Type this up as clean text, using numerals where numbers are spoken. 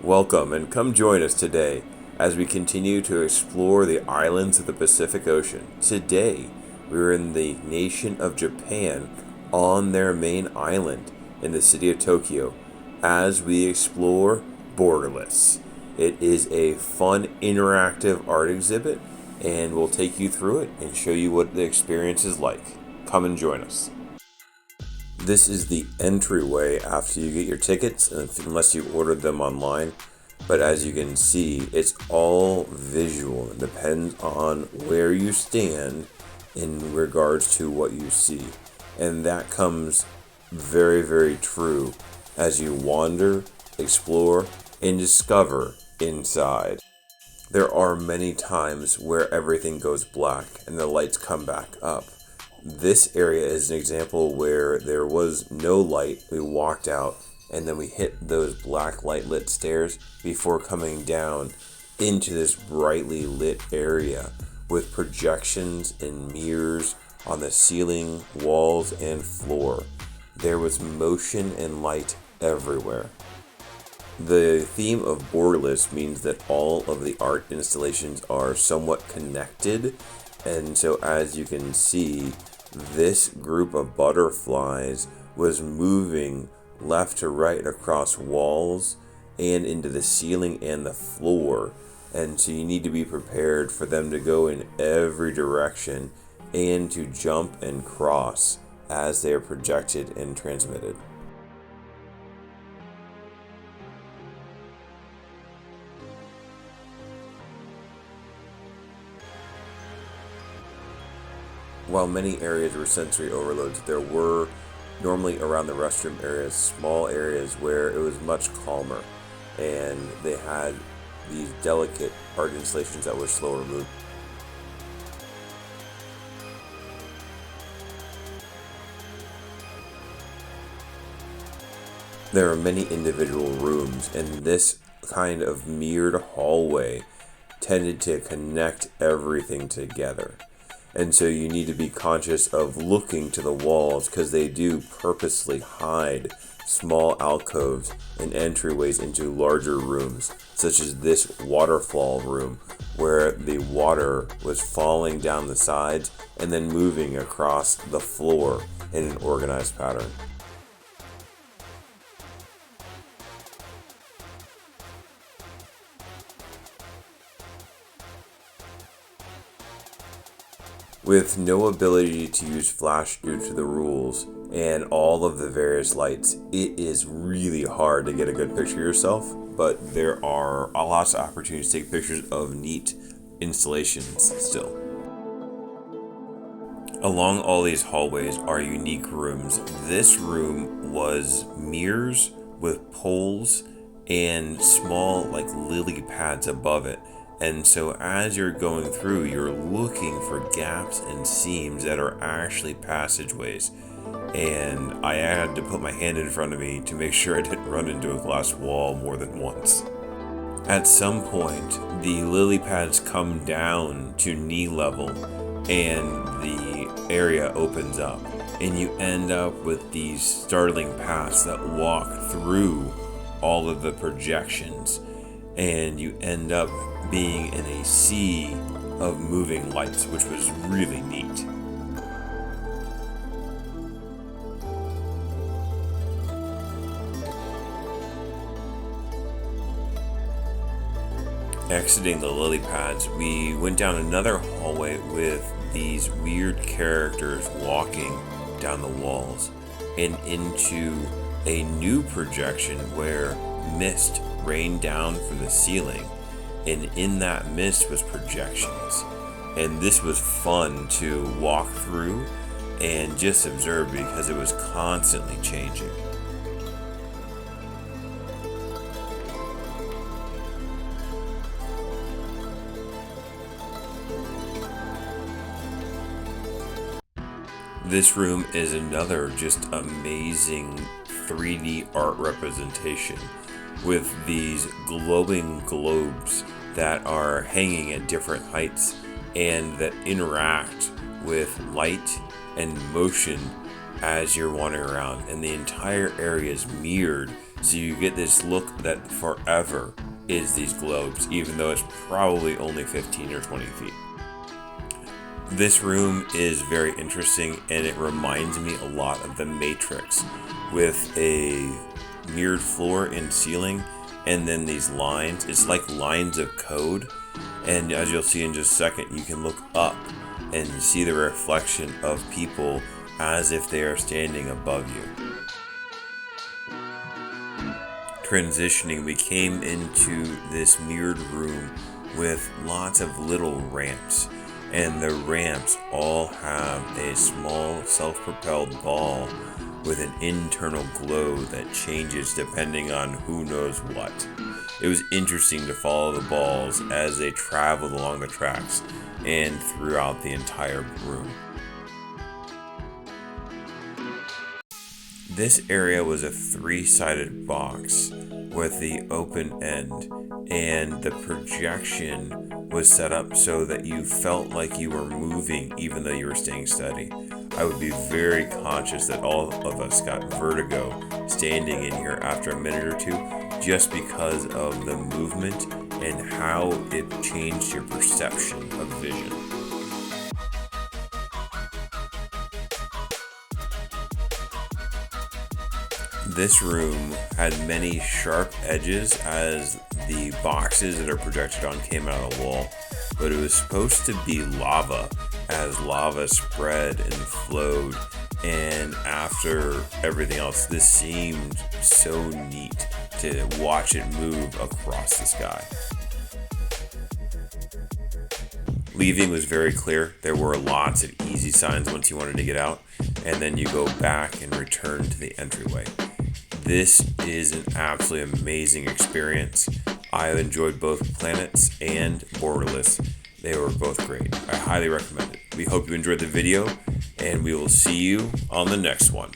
Welcome and come join us today as we continue to explore the islands of the Pacific Ocean. Today, we're in the nation of Japan on their main island in the city of Tokyo as we explore Borderless. It is a fun interactive art exhibit and we'll take you through it and show you what the experience is like. Come and join us. This is the entryway after you get your tickets, unless you ordered them online. But as you can see, it's all visual. It depends on where you stand in regards to what you see. And that comes very, very true as you wander, explore, and discover inside. There are many times where everything goes black and the lights come back up. This area is an example where there was no light. We walked out and then we hit those black light lit stairs before coming down into this brightly lit area with projections and mirrors on the ceiling, walls, and floor. There was motion and light everywhere. The theme of Borderless means that all of the art installations are somewhat connected, and so as you can see, this group of butterflies was moving left to right across walls and into the ceiling and the floor. And so you need to be prepared for them to go in every direction and to jump and cross as they are projected and transmitted. While many areas were sensory overloads, there were normally around the restroom areas, small areas where it was much calmer, and they had these delicate art installations that were slower moving. There are many individual rooms, and this kind of mirrored hallway tended to connect everything together. And so you need to be conscious of looking to the walls because they do purposely hide small alcoves and entryways into larger rooms, such as this waterfall room where the water was falling down the sides and then moving across the floor in an organized pattern. With no ability to use flash due to the rules and all of the various lights, it is really hard to get a good picture of yourself, but there are lots of opportunities to take pictures of neat installations still. Along all these hallways are unique rooms. This room was mirrors with poles and small lily pads above it. And so as you're going through, you're looking for gaps and seams that are actually passageways. And I had to put my hand in front of me to make sure I didn't run into a glass wall more than once. At some point, the lily pads come down to knee level and the area opens up. And you end up with these startling paths that walk through all of the projections. And you end up being in a sea of moving lights, which was really neat. Exiting the lily pads, we went down another hallway with these weird characters walking down the walls and into a new projection where mist rained down from the ceiling, and in that mist was projections. And this was fun to walk through and just observe because it was constantly changing. This room is another just amazing 3D art representation with these glowing globes that are hanging at different heights and that interact with light and motion as you're wandering around. And the entire area is mirrored So you get this look that forever is these globes, even though it's probably only 15 or 20 feet. This room is very interesting, and it reminds me a lot of the Matrix, with a mirrored floor and ceiling, and then these lines. It's like lines of code, and as you'll see in just a second, you can look up and see the reflection of people as if they are standing above you. Transitioning, we came into this mirrored room with lots of little ramps, and the ramps all have a small self-propelled ball with an internal glow that changes depending on who knows what. It was interesting to follow the balls as they traveled along the tracks and throughout the entire room. This area was a 3-sided box with the open end, and the projection was set up so that you felt like you were moving even though you were staying steady. I would be very conscious that all of us got vertigo standing in here after a minute or two, just because of the movement and how it changed your perception of vision. This room had many sharp edges as the boxes that are projected on came out of the wall, but it was supposed to be lava as lava spread and flowed, and after everything else, this seemed so neat to watch it move across the sky. Leaving was very clear. There were lots of easy signs once you wanted to get out, and then you go back and return to the entryway. This is an absolutely amazing experience. I enjoyed both Planets and Borderless. They were both great. I highly recommend it. We hope you enjoyed the video, and we will see you on the next one.